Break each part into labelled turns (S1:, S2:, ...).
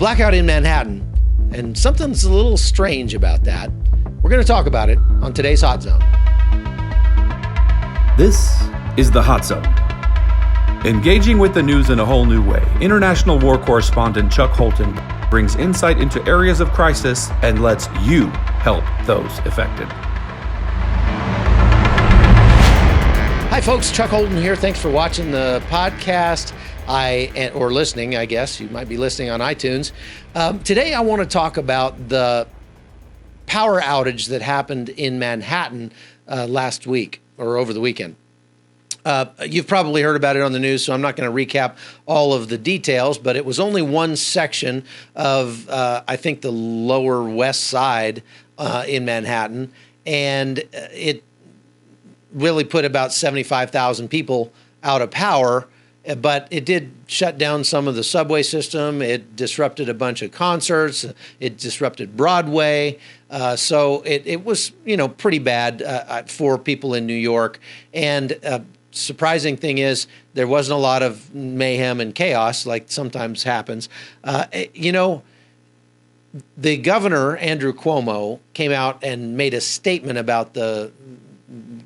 S1: blackout in Manhattan, and something's a little strange about that. We're going to talk about it on today's Hot Zone.
S2: This is the Hot Zone. Engaging with the news in a whole new way, international war correspondent Chuck Holton brings insight into areas of crisis and lets you help those affected.
S1: Hi folks, Chuck Holton here. Thanks for watching the podcast. Or listening, I guess. You might be listening on iTunes. Today I want to talk about the power outage that happened in Manhattan last week or over the weekend. You've probably heard about it on the news, so I'm not going to recap all of the details, but it was only one section of, I think, the lower west side in Manhattan, and it really put about 75,000 people out of power, but it did shut down some of the subway system. It disrupted a bunch of concerts. It disrupted Broadway. So it was, pretty bad for people in New York. And surprising thing is there wasn't a lot of mayhem and chaos like sometimes happens. The governor, Andrew Cuomo, came out and made a statement about the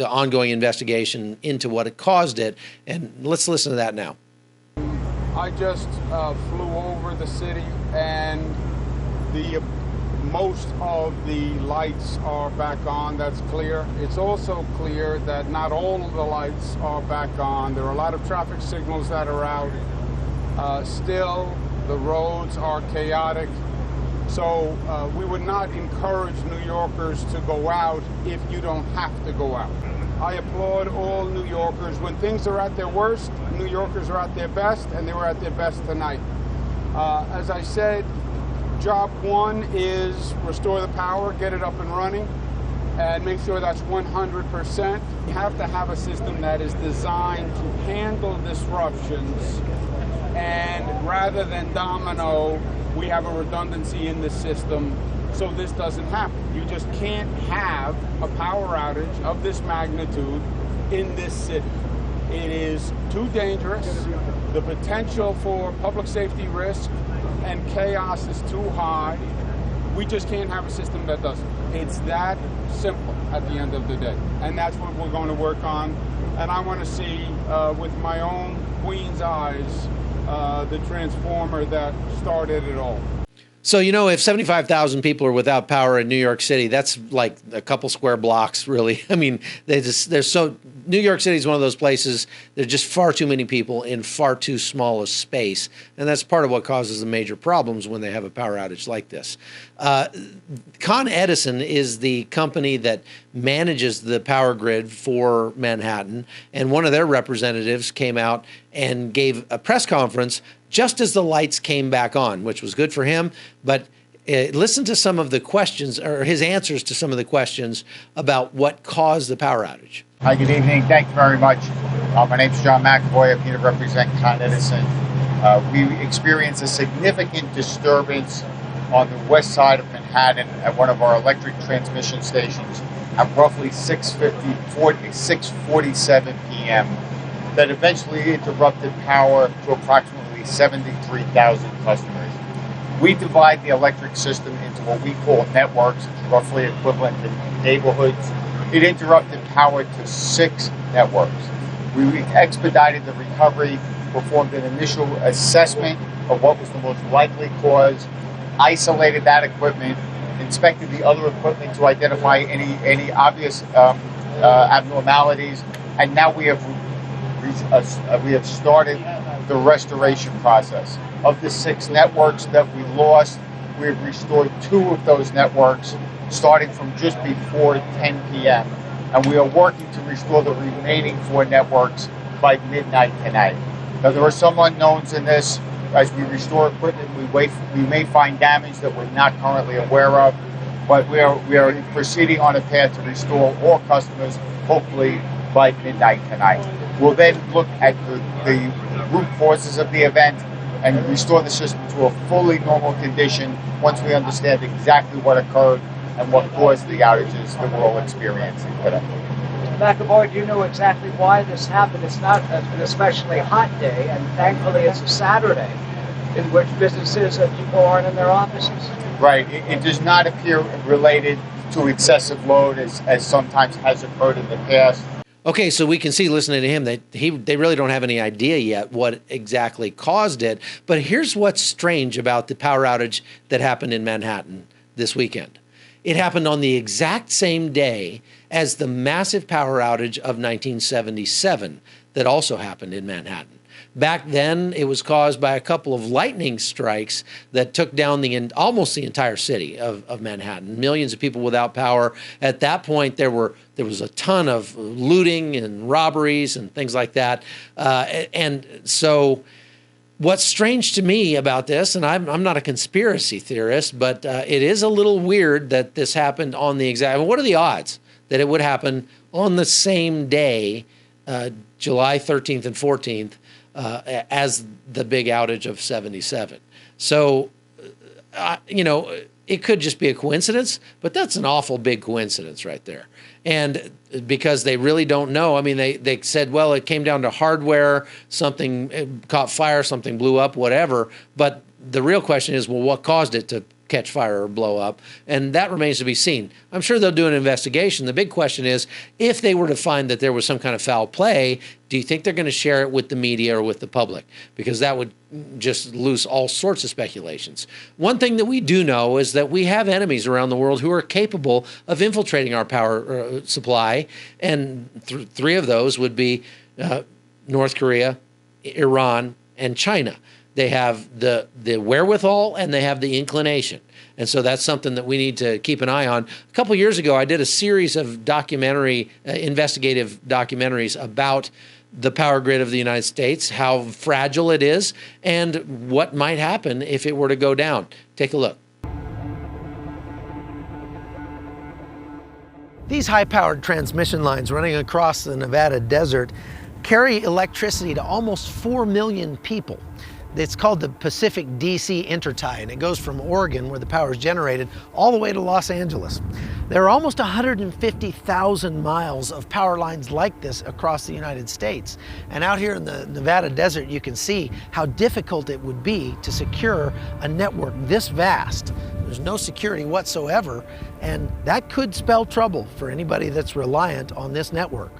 S1: ongoing investigation into what had caused it. And let's listen to that now.
S3: I just flew over the city, and most of the lights are back on. That's clear. It's also clear that not all of the lights are back on. There are a lot of traffic signals that are out. Still, the roads are chaotic. So we would not encourage New Yorkers to go out if you don't have to go out. I applaud all New Yorkers. When things are at their worst, New Yorkers are at their best, and they were at their best tonight. As I said, job one is restore the power, get it up and running, and make sure that's 100%. You have to have a system that is designed to handle disruptions, and rather than domino, we have a redundancy in the system so this doesn't happen. You just can't have a power outage of this magnitude in this city. It is too dangerous. The potential for public safety risk and chaos is too high. We just can't have a system that does it. It's that simple at the end of the day. And that's what we're going to work on. And I want to see with my own queen's eyes the transformer that started it all.
S1: So, if 75,000 people are without power in New York City, that's like a couple square blocks, really. I mean, New York City is one of those places, there's just far too many people in far too small a space. And that's part of what causes the major problems when they have a power outage like this. Con Edison is the company that manages the power grid for Manhattan. And one of their representatives came out and gave a press conference just as the lights came back on, which was good for him. But listen to some of the questions, or his answers to some of the questions about what caused the power outage.
S4: Hi, good evening. Thank you very much. My name's John McAvoy. I'm here to represent Con Edison. We experienced a significant disturbance on the west side of Manhattan at one of our electric transmission stations at roughly 6:47 p.m. that eventually interrupted power to approximately 73,000 customers. We divide the electric system into what we call networks, roughly equivalent to neighborhoods. It interrupted power to 6 networks. We expedited the recovery, performed an initial assessment of what was the most likely cause, isolated that equipment, inspected the other equipment to identify any obvious abnormalities, and now we have started the restoration process. Of the 6 networks that we lost, we've restored 2 of those networks starting from just before 10 p.m. And we are working to restore the remaining 4 networks by midnight tonight. Now, there are some unknowns in this. As we restore equipment, we may find damage that we're not currently aware of, but we are proceeding on a path to restore all customers, hopefully by midnight tonight. We'll then look at the root causes of the event and restore the system to a fully normal condition once we understand exactly what occurred and what caused the outages that we're all experiencing today.
S5: McAvoy, do you know exactly why this happened? It's not an especially hot day, and thankfully it's a Saturday. in which businesses and people aren't in their offices.
S4: Right. It does not appear related to excessive load as sometimes has occurred in the past.
S1: Okay, so we can see, listening to him, that they really don't have any idea yet what exactly caused it. But here's what's strange about the power outage that happened in Manhattan this weekend. It happened on the exact same day as the massive power outage of 1977 that also happened in Manhattan. Back then, it was caused by a couple of lightning strikes that took down almost the entire city of Manhattan. Millions of people without power. At that point, there was a ton of looting and robberies and things like that. And so what's strange to me about this, and I'm not a conspiracy theorist, but it is a little weird that this happened on the exact. I mean, what are the odds that it would happen on the same day, July 13th and 14th, as the big outage of 77? So, it could just be a coincidence, but that's an awful big coincidence right there. And because they really don't know. I mean, they said, well, it came down to hardware, something caught fire, something blew up, whatever. But the real question is, well, what caused it to catch fire or blow up? And that remains to be seen. I'm sure they'll do an investigation. The big question is, if they were to find that there was some kind of foul play, do you think they're going to share it with the media or with the public? Because that would just loose all sorts of speculations. One thing that we do know is that we have enemies around the world who are capable of infiltrating our power supply, and three of those would be North Korea, Iran, and China. They have the wherewithal and they have the inclination. And so that's something that we need to keep an eye on. A couple of years ago, I did a series of investigative documentaries about the power grid of the United States, how fragile it is, and what might happen if it were to go down. Take a look. These high-powered transmission lines running across the Nevada desert carry electricity to almost 4 million people. It's called the Pacific DC Intertie, and it goes from Oregon, where the power is generated, all the way to Los Angeles. There are almost 150,000 miles of power lines like this across the United States. And out here in the Nevada desert, you can see how difficult it would be to secure a network this vast. There's no security whatsoever, and that could spell trouble for anybody that's reliant on this network.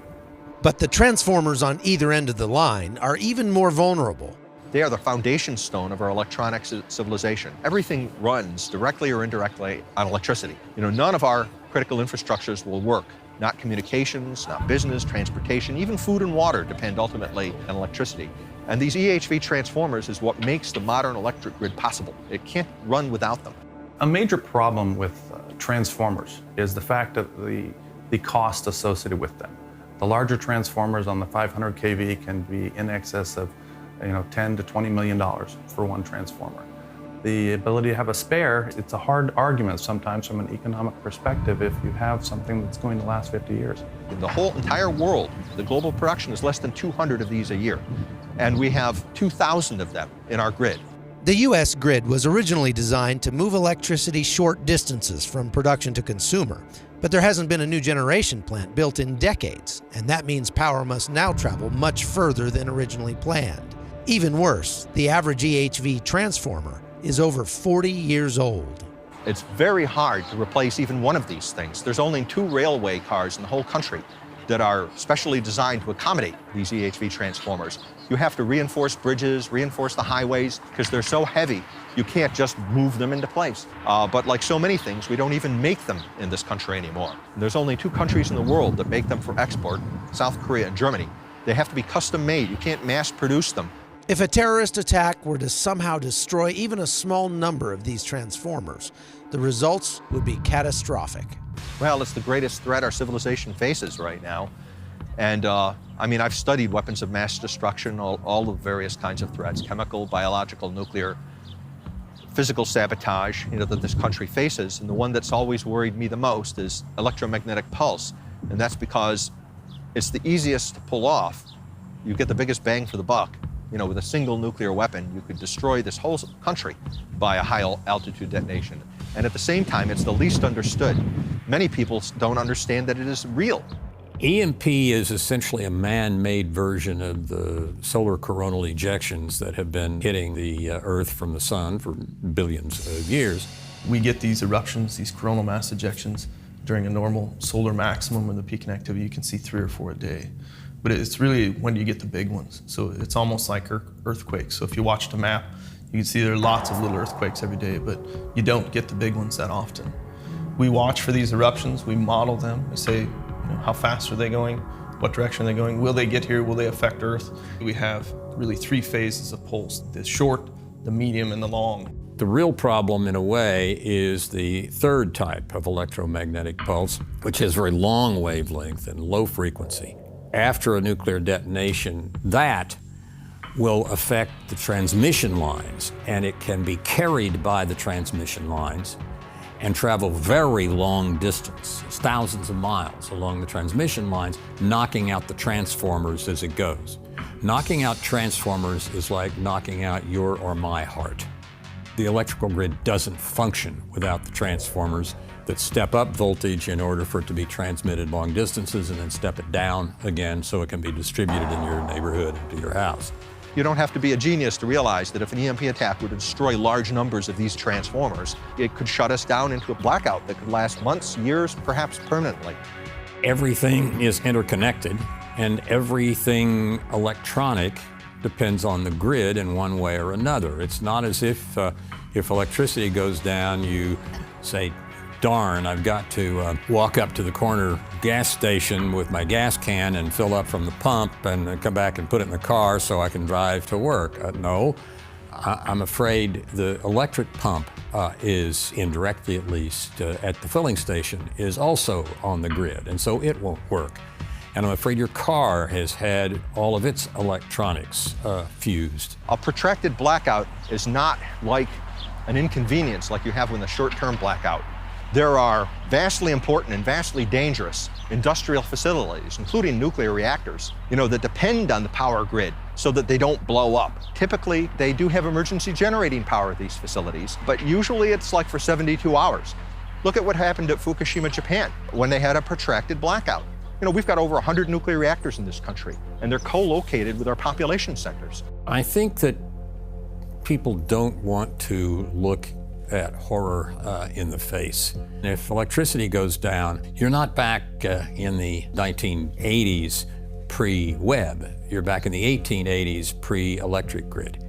S1: But the transformers on either end of the line are even more vulnerable.
S6: They are the foundation stone of our electronic civilization. Everything runs directly or indirectly on electricity. None of our critical infrastructures will work. Not communications, not business, transportation, even food and water depend ultimately on electricity. And these EHV transformers is what makes the modern electric grid possible. It can't run without them.
S2: A major problem with transformers is the fact that the cost associated with them. The larger transformers on the 500 kV can be in excess of $10 to $20 million for one transformer. The ability to have a spare, it's a hard argument sometimes from an economic perspective if you have something that's going to last 50 years.
S6: In the whole entire world, the global production is less than 200 of these a year. And we have 2,000 of them in our grid.
S1: The U.S. grid was originally designed to move electricity short distances from production to consumer. But there hasn't been a new generation plant built in decades, and that means power must now travel much further than originally planned. Even worse, the average EHV transformer is over 40 years old.
S6: It's very hard to replace even one of these things. There's only 2 railway cars in the whole country that are specially designed to accommodate these EHV transformers. You have to reinforce bridges, reinforce the highways, because they're so heavy, you can't just move them into place. But like so many things, we don't even make them in this country anymore. And there's only 2 countries in the world that make them for export, South Korea and Germany. They have to be custom made. You can't mass produce them.
S1: If a terrorist attack were to somehow destroy even a small number of these transformers, the results would be catastrophic.
S6: Well, it's the greatest threat our civilization faces right now. And I've studied weapons of mass destruction, all the various kinds of threats, chemical, biological, nuclear, physical sabotage, that this country faces. And the one that's always worried me the most is electromagnetic pulse. And that's because it's the easiest to pull off. You get the biggest bang for the buck. With a single nuclear weapon, you could destroy this whole country by a high altitude detonation. And at the same time, it's the least understood. Many people don't understand that it is real.
S7: EMP is essentially a man-made version of the solar coronal ejections that have been hitting the Earth from the sun for billions of years.
S8: We get these eruptions, these coronal mass ejections, during a normal solar maximum or the peak in activity. You can see 3 or 4 a day. But it's really when you get the big ones. So it's almost like earthquakes. So if you watched a map, you can see there are lots of little earthquakes every day, but you don't get the big ones that often. We watch for these eruptions, we model them, we say, how fast are they going? What direction are they going? Will they get here? Will they affect Earth? We have really 3 phases of pulse, the short, the medium, and the long.
S7: The real problem, in a way, is the third type of electromagnetic pulse, which has very long wavelength and low frequency. After a nuclear detonation, that will affect the transmission lines, and it can be carried by the transmission lines and travel very long distance, thousands of miles along the transmission lines, knocking out the transformers as it goes. Knocking out transformers is like knocking out your or my heart. The electrical grid doesn't function without the transformers that step up voltage in order for it to be transmitted long distances and then step it down again so it can be distributed in your neighborhood and to your house.
S6: You don't have to be a genius to realize that if an EMP attack were to destroy large numbers of these transformers, it could shut us down into a blackout that could last months, years, perhaps permanently.
S7: Everything is interconnected, and everything electronic depends on the grid in one way or another. It's not as if electricity goes down, you say, darn, I've got to walk up to the corner gas station with my gas can and fill up from the pump and come back and put it in the car so I can drive to work. No, I'm afraid the electric pump is, indirectly at least, at the filling station, is also on the grid, and so it won't work. And I'm afraid your car has had all of its electronics fused.
S6: A protracted blackout is not like an inconvenience like you have with a short-term blackout. There are vastly important and vastly dangerous industrial facilities, including nuclear reactors, that depend on the power grid so that they don't blow up. Typically, they do have emergency generating power at these facilities, but usually it's like for 72 hours. Look at what happened at Fukushima, Japan, when they had a protracted blackout. We've got over 100 nuclear reactors in this country, and they're co-located with our population centers.
S7: I think that people don't want to look at horror in the face. If electricity goes down, you're not back in the 1980s pre-web. You're back in the 1880s pre-electric grid.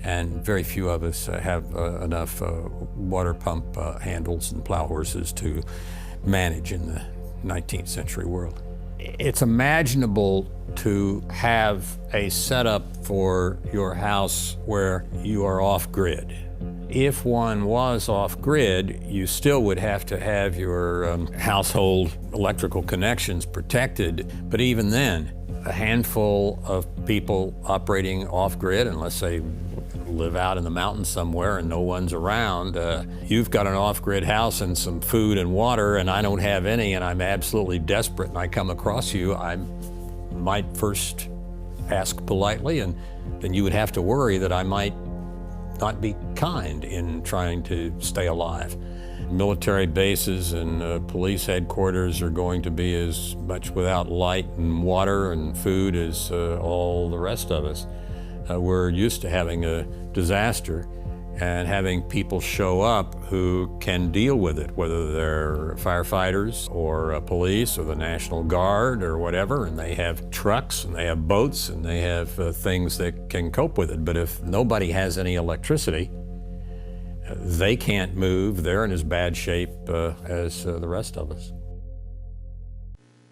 S7: And very few of us have enough water pump handles and plow horses to manage in the 19th century world. It's imaginable to have a setup for your house where you are off-grid. If one was off-grid, you still would have to have your household electrical connections protected, but even then, a handful of people operating off-grid, unless they live out in the mountains somewhere and no one's around, you've got an off-grid house and some food and water, and I don't have any, and I'm absolutely desperate, and I come across you, I might first ask politely, and then you would have to worry that I might not be kind in trying to stay alive. Military bases and police headquarters are going to be as much without light and water and food as all the rest of us. We're used to having a disaster and having people show up who can deal with it, whether they're firefighters or police or the National Guard or whatever, and they have trucks and they have boats and they have things that can cope with it. But if nobody has any electricity, they can't move. They're in as bad shape as the rest of us.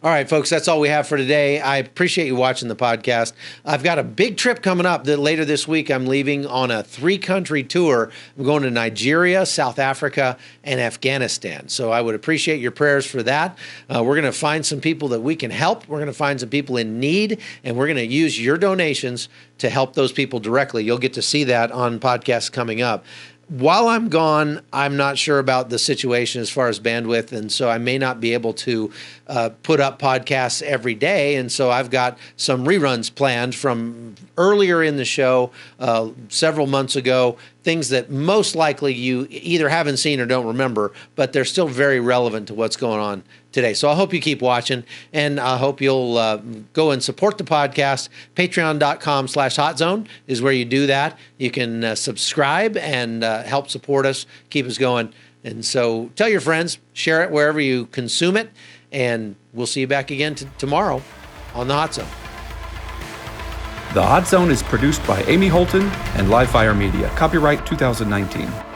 S1: All right, folks, that's all we have for today. I appreciate you watching the podcast. I've got a big trip coming up that later this week. I'm leaving on a 3-country tour. I'm going to Nigeria, South Africa, and Afghanistan. So I would appreciate your prayers for that. We're going to find some people that we can help. We're going to find some people in need, and we're going to use your donations to help those people directly. You'll get to see that on podcasts coming up. While I'm gone, I'm not sure about the situation as far as bandwidth, and so I may not be able to put up podcasts every day, and so I've got some reruns planned from earlier in the show several months ago things that most likely you either haven't seen or don't remember, but they're still very relevant to what's going on today. So I hope you keep watching, and I hope you'll go and support the podcast. Patreon.com/hotzone is where you do that. You can subscribe and help support us, keep us going. And so tell your friends, share it wherever you consume it, and we'll see you back again tomorrow on the Hot Zone.
S2: The Hot Zone is produced by Amy Holton and Livefire Media. Copyright 2019.